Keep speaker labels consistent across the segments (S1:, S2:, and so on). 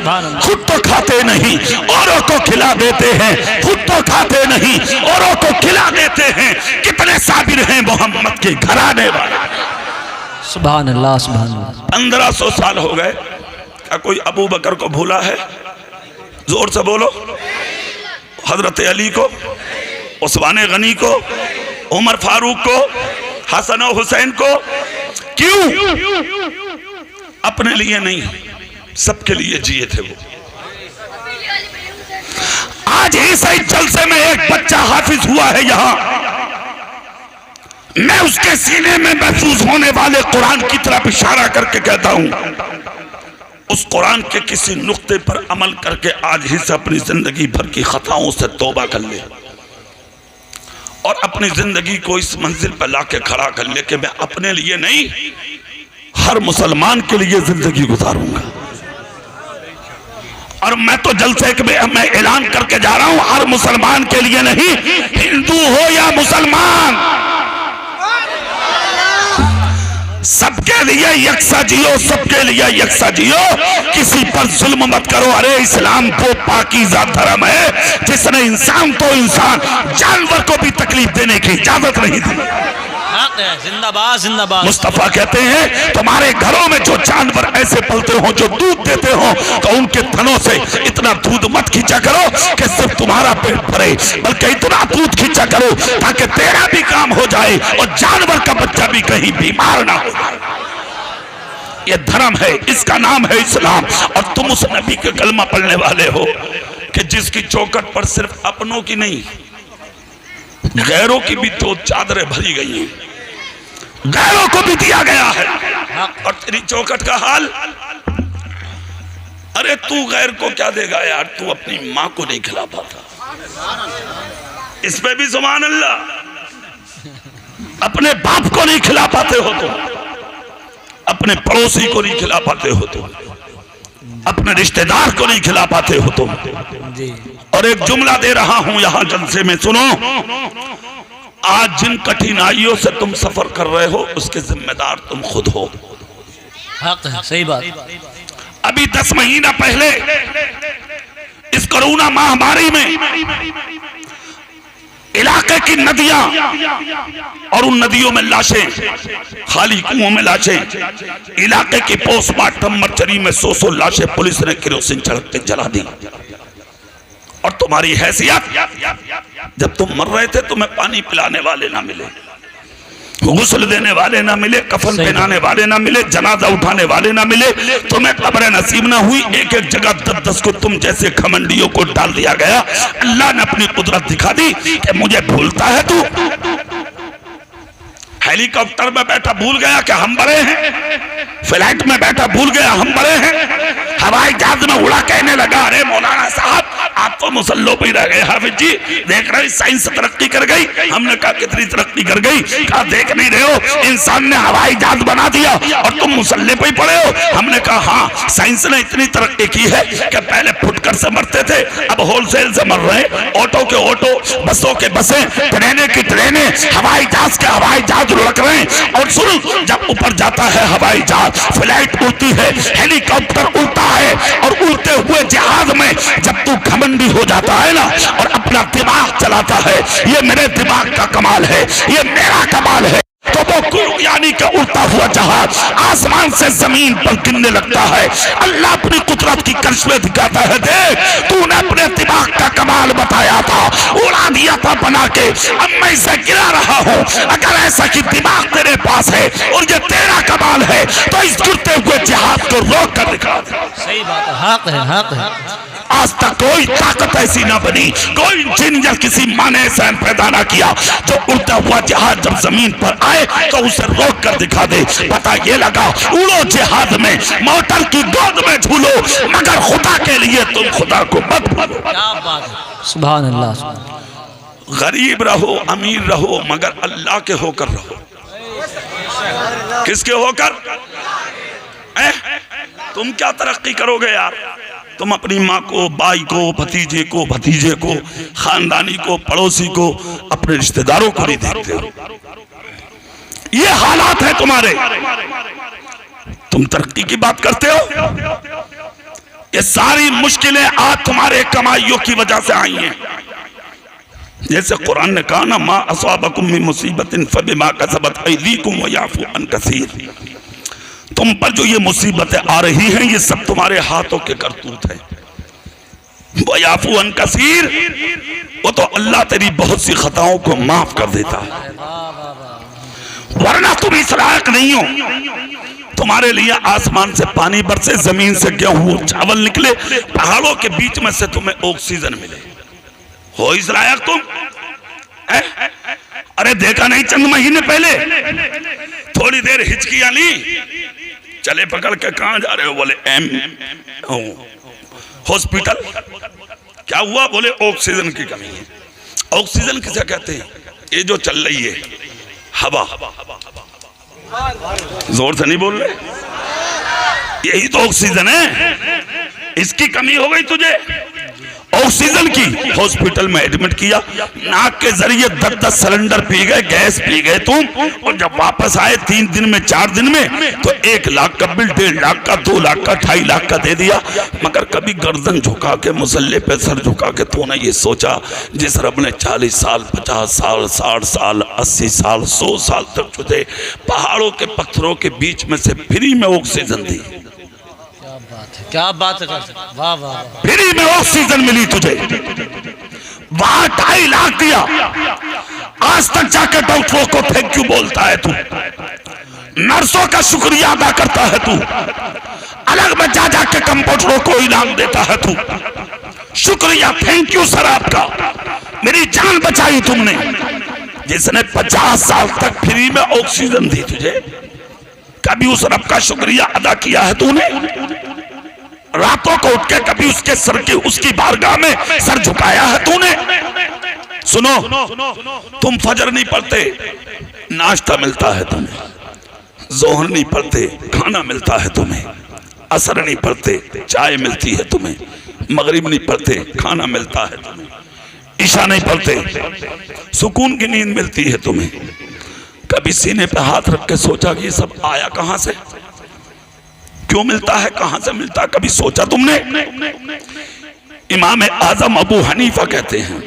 S1: खुद तो खाते नहीं, औरों को खिला देते हैं। खुद तो खाते नहीं, औरों को खिला देते हैं। कितने साबिर हैं मोहम्मद के घराने वाले।
S2: सुभान अल्लाह, सुभान अल्लाह।
S1: 1500 साल हो गए, क्या कोई अबू बकर को भूला है? जोर से बोलो। हजरत अली को, उस्मान गनी को, उमर फारूक को, हसन और हुसैन को। क्यों? अपने लिए नहीं, सबके लिए जिए थे वो। आज ही सही जलसे में एक बच्चा हाफिज हुआ है यहां, मैं उसके सीने में महफूज होने वाले कुरान की तरफ इशारा करके कहता हूं, उस कुरान के किसी नुक्ते पर अमल करके आज ही से अपनी जिंदगी भर की खताओं से तौबा कर ले और अपनी जिंदगी को इस मंजिल पर लाके खड़ा कर ले कि मैं अपने लिए नहीं, हर मुसलमान के लिए जिंदगी गुजारूंगा। और मैं तो जलसे में मैं ऐलान करके जा रहा हूं, हर मुसलमान के लिए नहीं, हिंदू हो या मुसलमान, सबके लिए यकसा जियो, सबके लिए यकसा जियो। किसी पर जुल्म मत करो। अरे इस्लाम वो पाकीज़ा धर्म है जिसने इंसान तो इंसान, जानवर को भी तकलीफ देने की इजाजत नहीं दी।
S2: जिंदाबाद, जिंदाबाद।
S1: मुस्तफा कहते हैं तुम्हारे घरों में जो जानवर ऐसे पलते हो जो दूध देते हो, तो उनके थनों से इतना दूध मत खींचा करो कि सिर्फ तुम्हारा पेट भरे, बल्कि इतना दूध खींचा करो ताकि तेरा भी काम हो जाए और जानवर का बच्चा भी कहीं बीमार ना हो। ये धर्म है, इसका नाम है इस्लाम। और तुम उस नबी के कलमा पढ़ने वाले हो कि जिसकी चौखट पर सिर्फ अपनों की नहीं, गैरों की भी तो चादरें भरी गई हैं, गैरों को भी दिया गया है। और तेरी चौखट का हाल, अरे तू गैर को क्या देगा यार, तू अपनी मां को नहीं खिला पाता। इस पे भी सुभान अल्लाह। अपने बाप को नहीं खिला पाते हो तो, अपने पड़ोसी को नहीं खिला पाते हो तो, अपने रिश्तेदार को नहीं खिला पाते हो तो। और एक जुमला दे रहा हूं यहां जलसे में, सुनो। आज जिन कठिनाइयों से तुम सफर कर रहे हो उसके जिम्मेदार तुम खुद हो।
S2: हक है, सही बात।
S1: अभी 10 महीना पहले इस कोरोना महामारी में इलाके की नदियां और उन नदियों में लाशें, खाली कुओं में लाशें, इलाके की पोस्टमार्टम मर्चरी में 100 लाशें पुलिस ने केरोसिन छिड़क के जला दी। और तुम्हारी हैसियत, जब तुम मर रहे थे तुम्हें पानी पिलाने वाले ना मिले, गुस्ल देने वाले ना मिले, कफन पहनाने वाले ना मिले, जनाजा उठाने वाले ना मिले, तुम्हें कब्र नसीब ना हुई। एक एक जगह 10-10 को तुम जैसे घमंडियों को डाल दिया गया। अल्लाह ने अपनी कुदरत दिखा दी कि मुझे भूलता है तू। हेलीकॉप्टर में बैठा भूल गया कि हम बड़े हैं, फ्लाइट में बैठा भूल गया हम बड़े हैं, हवाई जहाज में उड़ा कहने लगा अरे मौलाना साहब आप तो मुसल्लो पे रह गए। हाफिज जी देख रहे साइंस तरक्की कर गई। हमने कहा कितनी तरक्की कर गई? कहा देख नहीं रहे हो, इंसान ने हवाई जहाज बना दिया और तुम मुसल्ले पे ही पड़े हो। हमने कहा हाँ, साइंस ने इतनी तरक्की की है कि पहले फुटकर से मरते थे, अब होलसेल से मर रहे। ऑटो के ऑटो, बसों के बसें, ट्रेनें की ट्रेनें, हवाई जहाज के हवाई जहाज लुढ़क रहे हैं। और सुन, जब ऊपर जाता है हवाई जहाज, फ्लाइट उड़ती है, हेलीकॉप्टर उड़ता है, और उड़ते हुए जहाज में जब तू घमंडी हो जाता है ना और अपना दिमाग चलाता है, ये मेरे दिमाग का कमाल है, ये मेरा कमाल है, तो वो यानी कि उड़ता हुआ जहाज आसमान से जमीन पर गिरने लगता है। अल्लाह अपनी कुदरत की करिश्मे दिखाता है। देख तूने अपने दिमाग का कमाल बताया था, उड़ा दिया था बना के, अब मैं इसे गिरा रहा हूँ। अगर ऐसा कि दिमाग तेरे पास है और ये तेरा कमाल है तो इस गिरते हुए जहाज को रोक कर दिखा।
S2: सही बात है, हक है, हक है।
S1: आज तक कोई ताकत ऐसी ना बनी, कोई इंजीनियर किसी माँ ने ऐसा पैदा ना किया जो उड़ता हुआ जहाज जब जमीन पर आए तो उसे रोक कर दिखा दे। पता ये लगा उड़ो जहाज में, मोटर की गोद में झूलो, मगर खुदा के लिए तुम खुदा को मत भूलो।
S2: क्या बात है, सुभान अल्लाह।
S1: गरीब रहो अमीर रहो मगर अल्लाह के होकर रहो। किसके होकर? तुम क्या तरक्की करोगे यार? तुम अपनी माँ को, भाई को, भतीजे को, भतीजे को, खानदानी को, पड़ोसी को, अपने रिश्तेदारों को नहीं देखते हो। ये हालात है तुम्हारे। तुम तरक्की की बात करते हो, ये सारी मुश्किलें आज तुम्हारे कमाइयों की वजह से आई हैं। जैसे कुरान ने कहा ना, मा असाबकुम मिन मुसीबतिन फबिमा कसबत अयदीकुम व याफू अन कसीर। तुम पर जो ये मुसीबतें आ रही हैं ये सब तुम्हारे हाथों के करतूत हैं। व याफू अन कसीर, वो तो अल्लाह तेरी बहुत सी खताओं को माफ कर देता है, वरना तुम इस लायक नहीं हो। तुम्हारे लिए आसमान से पानी बरसे, जमीन से गेहूं चावल निकले, पहाड़ों के बीच में से तुम्हें ऑक्सीजन मिले, हो इस लायक तुम? अरे देखा नहीं चंद महीने पहले थोड़ी देर हिचकियां ली, चले पकड़ के कहां जा रहे हो? बोले हॉस्पिटल। क्या हुआ? बोले ऑक्सीजन की कमी है। ऑक्सीजन किसे कहते हैं? ये जो चल रही है हवा, जोर से नहीं बोल रहे, यही तो ऑक्सीजन है। इसकी कमी हो गई तुझे, ऑक्सीजन की। हॉस्पिटल में एडमिट किया, नाक के जरिए 10-10 सिलेंडर पी गए, गैस पी गए तुम, और जब वापस आए 3 दिन में 4 दिन में तो 1 लाख का बिल, 1.5 लाख का, 2 लाख का, 2.5 लाख का दे दिया। मगर कभी गर्दन झुका के, मुसल्ले पे सर झुका के तूने ये सोचा, जिस रब ने 40 साल, 50 साल, 60 साल, 80 साल, 100 साल तक तुझे पहाड़ों के पत्थरों के बीच में से फ्री में ऑक्सीजन दी,
S2: क्या बात है, वाह वाह,
S1: फ्री में ऑक्सीजन मिली तुझे, वहां 2.5 लाख दिया, आज तक जाकर डॉक्टरों को थैंक यू बोलता है तू, नर्सों का शुक्रिया अदा करता है तू, अलग में जा जाके कंपाउंडरों को इनाम देता है तू, शुक्रिया, थैंक यू सर आपका, मेरी जान बचाई तुमने। जिसने 50 साल तक फ्री में ऑक्सीजन दी तुझे, कभी उस रब का शुक्रिया अदा किया है तूने? रातों को उठ के कभी उसके सर की, उसकी बारगाह में सर झुकाया है तूने? सुनो, तुम फजर नहीं पढ़ते, नाश्ता मिलता है तुम्हें, जोहर नहीं पढ़ते, खाना मिलता है तुम्हें, असर नहीं पढ़ते, चाय मिलती है तुम्हें, मगरिब नहीं पढ़ते, खाना मिलता है तुम्हें, ईशा नहीं पढ़ते, सुकून की नींद मिलती है तुम्हें। कभी सीने पे हाथ रख के सोचा कि ये सब आया कहां से, क्यों मिलता है, कहां से मिलता है? कभी सोचा तुमने? इमाम आजम अबू हनीफा कहते हैं,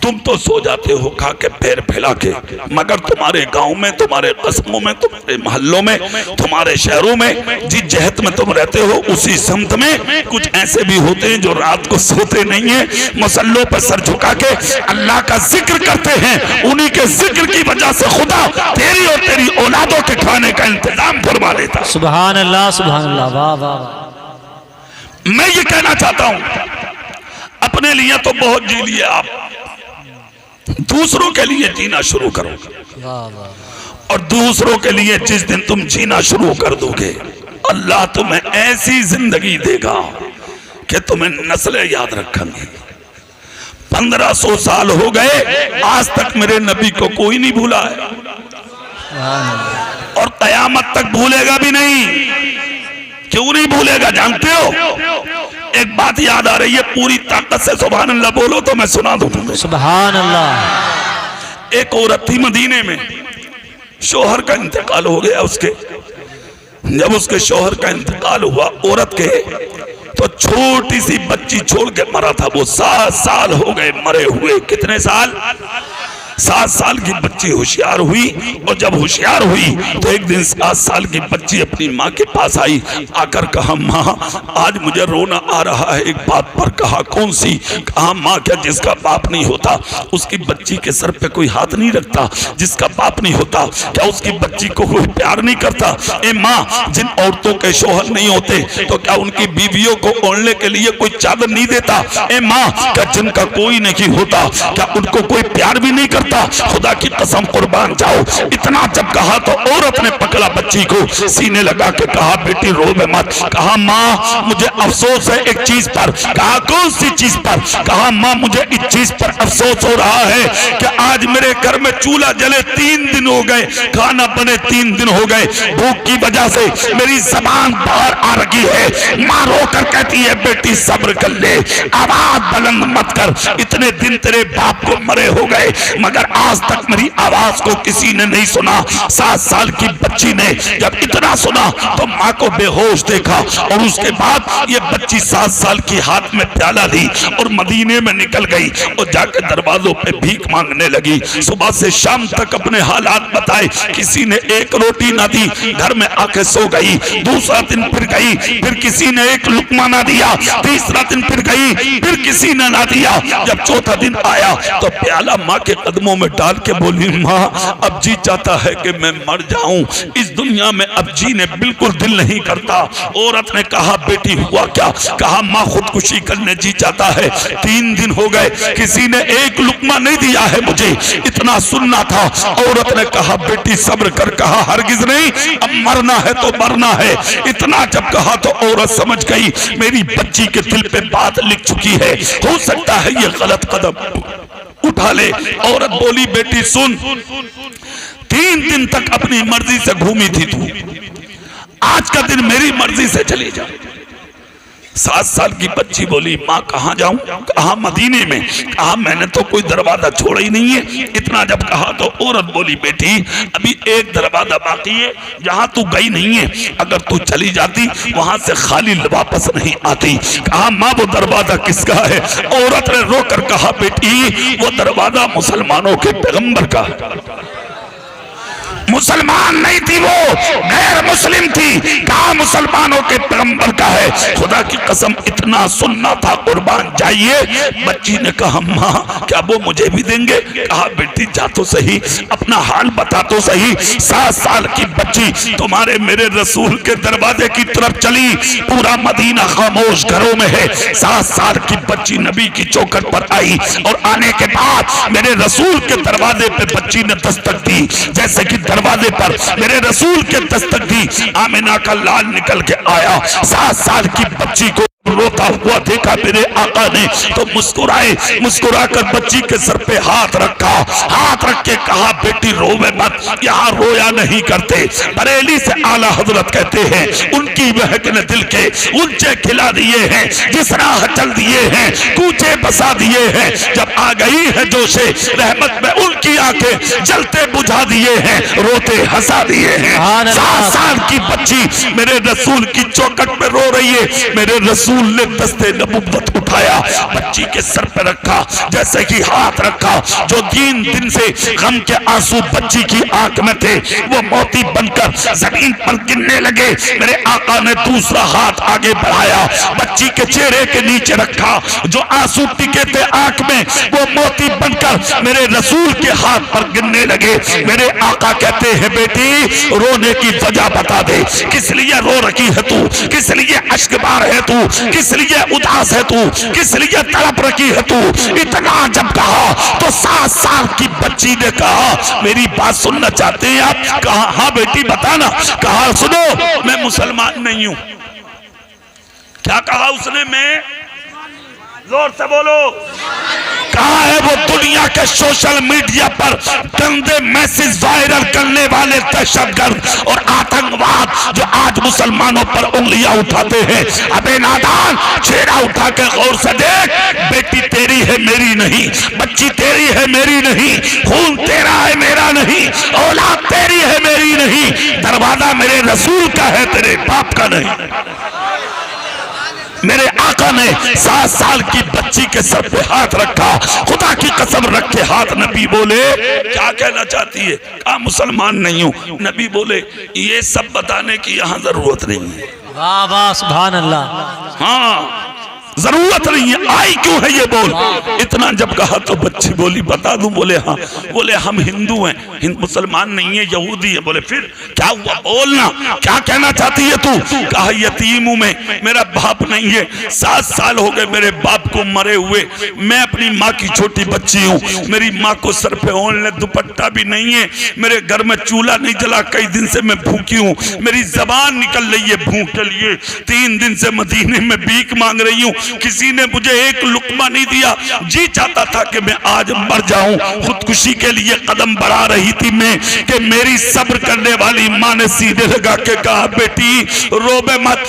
S1: तुम तो सो जाते हो खा के पैर फैला के, मगर तुम्हारे गांव में, तुम्हारे कस्बों में, तुम्हारे मोहल्लों में, तुम्हारे शहरों में, जिस जहत में तुम रहते हो उसी समत में कुछ ऐसे भी होते हैं जो रात को सोते नहीं है, मुसल्लों पर सर झुका के अल्लाह का जिक्र करते हैं। उन्हीं के जिक्र की वजह से खुदा तेरी और तेरी औलादों के खाने का इंतजाम फरमा देता।
S2: सुभान अल्लाह, सुभान अल्लाह, वाह वाह।
S1: मैं ये कहना चाहता हूं, अपने लिए तो बहुत जी लिए आप, दूसरों के लिए जीना शुरू करो, और दूसरों के लिए जिस दिन तुम जीना शुरू कर दोगे, अल्लाह तुम्हें ऐसी जिंदगी देगा कि तुम्हें नस्लें याद रखेंगी। 1500 साल हो गए, आज तक मेरे नबी को कोई नहीं भूला है, और कयामत तक भूलेगा भी नहीं। क्यों नहीं भूलेगा जानते हो? एक बात याद आ रही है, पूरी ताकत से सुभान अल्लाह बोलो तो मैं सुना दूं तुम्हें।
S2: सुभान अल्लाह।
S1: एक औरत थी मदीने में, शोहर का इंतकाल हो गया उसके। जब उसके शोहर का इंतकाल हुआ औरत के, तो छोटी सी बच्ची छोड़ के मरा था। वो 7 साल हो गए मरे हुए। कितने साल? 7 साल की बच्ची होशियार हुई, और जब होशियार हुई तो एक दिन 7 साल की बच्ची अपनी माँ के पास आई, आकर कहा, माँ आज मुझे रोना आ रहा है एक बात पर। कहा कौन सी? कहा माँ क्या जिसका बाप नहीं होता उसकी बच्ची के सर पे कोई हाथ नहीं रखता? जिसका बाप नहीं होता क्या उसकी बच्ची को कोई प्यार नहीं करता? ए माँ, जिन औरतों के शोहर नहीं होते तो क्या उनकी बीवियों को ओढ़ने के लिए कोई चादर नहीं देता? ए माँ, क्या जिनका कोई नहीं होता क्या उनको कोई प्यार भी नहीं करता? खुदा की कसम कुर्बान जाओ। इतना जब कहा तो औरत ने पकड़ा बच्ची को, सीने लगा के कहा, बेटी रो मत। कहा माँ मुझे अफसोस है एक चीज पर। कहा कौन सी चीज पर? कहा माँ मुझे इस चीज पर अफसोस हो रहा है कि आज मेरे घर में चूल्हा जले 3 दिन हो गए, खाना बने 3 दिन हो गए, भूख की वजह से मेरी जबान बाहर आ रही है। माँ रोकर कहती है, बेटी सब्र कर ले, आवाज बुलंद मत कर, इतने दिन तेरे बाप को मरे हो गए मगर आज तक मेरी आवाज को किसी ने नहीं सुना। 7 साल की बच्ची ने जब इतना सुना तो माँ को बेहोश देखा और उसके बाद ये बच्ची 7 साल की हाथ में प्याला ली और मदीने में निकल गई और जाकर दरवाजों पे भीख मांगने लगी। सुबह से शाम तक अपने हालात बताए, किसी ने एक रोटी ना दी, घर में आके सो गई। दूसरा दिन फिर गई, फिर किसी ने एक लुकमा ना दिया। तीसरा दिन फिर गई, फिर किसी ने ना दिया। जब चौथा दिन आया तो प्याला माँ के कदमों में डाल के बोली, माँ अब जी चाहता है कि मैं मर जाऊं, इस दुनिया में अब जीने बिल्कुल दिल नहीं करता। औरत ने कहा, बेटी हुआ क्या? कहा, माँ खुदकुशी करने जी चाहता है। 3 दिन हो गए, किसी ने एक लुकमा नहीं दिया है, मुझे इतना सुनना था। औरत ने कहा, बेटी सब्र कर। कहा, हरगिज नहीं, अब मरना है तो मरना है। इतना जब कहा तो औरत समझ गई मेरी बच्ची के दिल पे बात लिख चुकी है, हो सकता है ये गलत कदम उठा ले। औरत बोली, बेटी सुन, 3 दिन तक अपनी मर्जी से घूमी थी तू, आज का दिन मेरी मर्जी से चली जा। 7 साल की बच्ची बोली, माँ कहाँ जाऊं? कहा, मदीने में। कहा, मैंने तो कोई दरवाजा छोड़ा ही नहीं है। इतना जब कहा तो औरत बोली, बेटी अभी एक दरवाजा बाकी है जहां तू गई नहीं है, अगर तू चली जाती वहां से खाली वापस नहीं आती। कहा, माँ वो दरवाजा किसका है? औरत ने रोकर कहा, बेटी वो दरवाजा मुसलमानों के पैगंबर का है। मुसलमान नहीं थी वो, गैर मुस्लिम थी। कहा, मुसलमानों के पैगंबर का है। खुदा की कसम इतना सुनना था, कुर्बान जाइए। बच्ची ने कहा, माँ क्या वो मुझे भी देंगे? कहा, बेटी जा तो सही, अपना हाल बता तो सही। 7 साल की बच्ची तुम्हारे मेरे रसूल के दरवाजे की तरफ चली। पूरा मदीना खामोश घरों में है। 7 साल की बच्ची नबी की चौखट पर आई और आने के बाद मेरे रसूल के दरवाजे पे बच्ची ने दस्तक दी। जैसे कि दरवाजे पर मेरे रसूल के दस्तक दी, आमिना का लाल निकल के आया। 7 साल की बच्ची को रोता हुआ देखा मेरे आका ने तो मुस्कुराए। मुस्कुराकर बच्ची के सर पे हाथ रखा, हाथ रख के कहा, बेटी रोवे मत, यहाँ रोया नहीं करते। बरेली से आला हजरत कहते हैं, उनकी महक ने दिल के ऊंचे खिला दिए हैं, जिस राह चल दिए हैं कूचे बसा दिए हैं। जब आ गई है जोशे रहमत में उनकी आंखें जलते बुझा दिए हैं, रोते हंसा दिए हैं। 7 साल की बच्ची मेरे रसूल की चौखट में रो रही है। मेरे रसूल ने दस्ते नबुव्वत उठाया, बच्ची के सर पे रखा, जैसे कि हाथ रखा। जो 3 दिन से गम के आंसू बच्ची की आंख में थे वो मोती बनकर जमीन पर गिरने लगे। मेरे आका ने दूसरा हाथ आगे बढ़ाया, बच्ची के चेहरे के नीचे रखा। जो आंसू टिके थे आंख में वो मोती बनकर मेरे रसूल के हाथ पर गिरने लगे। मेरे आका कहते हैं, बेटी रोने की वजह बता दे, किस लिए रो रही है तू? किस लिए अश्कबार है तू? किस लिए उदास है तू? किस लिए तड़प रखी है तू? इतना जब कहा तो 7 साल की बच्ची ने कहा, मेरी बात सुनना चाहते हैं आप? कहा, हाँ बेटी बताना। कहा, सुनो मैं मुसलमान नहीं हूं। क्या कहा उसने? मैं, जोर से बोलो। कहा है वो दुनिया के सोशल मीडिया पर गंदे मैसेज वायरल करने वाले दहशतगर्द और आतंकवाद जो आज मुसलमानों पर उंगलियां उठाते हैं। अबे नादान, चेहरा उठा के गौर से देख, बेटी तेरी है मेरी नहीं, बच्ची तेरी है मेरी नहीं, खून तेरा है मेरा नहीं, औलाद तेरी है मेरी नहीं, दरवाजा मेरे रसूल का है, तेरे बाप का नहीं। मेरे आका ने 7 साल की बच्ची के सर पे हाथ रखा। खुदा की कसम रख के हाथ। नबी बोले, क्या कहना चाहती है? कहा, मुसलमान नहीं हूं। नबी बोले, ये सब बताने की यहां जरूरत नहीं है।
S2: वाह वाह, सुभान अल्लाह।
S1: हाँ, जरूरत नहीं है। आई क्यों है ये बोल? इतना जब कहा तो बच्ची बोली, बता दूं? बोले हाँ। बोले, हम हिंदू हैं, मुसलमान नहीं है, यहूदी है। बोले, फिर क्या हुआ? बोलना, क्या कहना चाहती है तू? कहा, यतीम हूं मैं, मेरा बाप नहीं है, 7 साल हो गए मेरे बाप को मरे हुए। मैं अपनी माँ की छोटी बच्ची हूँ, मेरी माँ को सर पे ओढ़ने दुपट्टा भी नहीं है, मेरे घर में चूल्हा नहीं जला, कई दिन से मैं भूखी हूँ, मेरी जबान निकल रही है भूख के लिए, 3 दिन से मदीने में भीख मांग रही हूँ। किसी ने मुझे एक लुकमा नहीं दिया, जी चाहता था कि मैं आज मर जाऊं। खुदकुशी के लिए कदम बढ़ा रही थी मैं कि मेरी सब्र करने वाली माँ ने सीधे लगा के कहा, बेटी रोबे मत,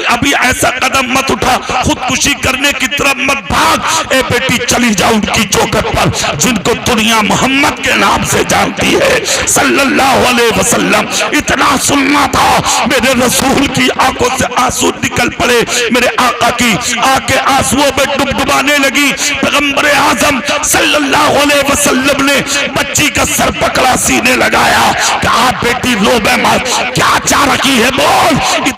S1: अभी ऐसा कदम मत उठा, खुदकुशी करने की तरफ मत भाग। ए बेटी चली जाओ उनकी चौखट पर जिनको दुनिया मोहम्मद के नाम से जानती है सल्लल्लाहु अलैहि वसल्लम। इतना सुनना था, मेरे रसूल की आंखों से आंसू निकल पड़े, मेरे आका की आंखें आंसुओं में डुबडुबाने लगी। पैगंबर आजम सल्लल्लाहु अलैहि वसल्लम ने बच्ची का सर पकड़ा, सीने लगाया, कहा बेटी रोबे मत, क्या चाह रही है बोल।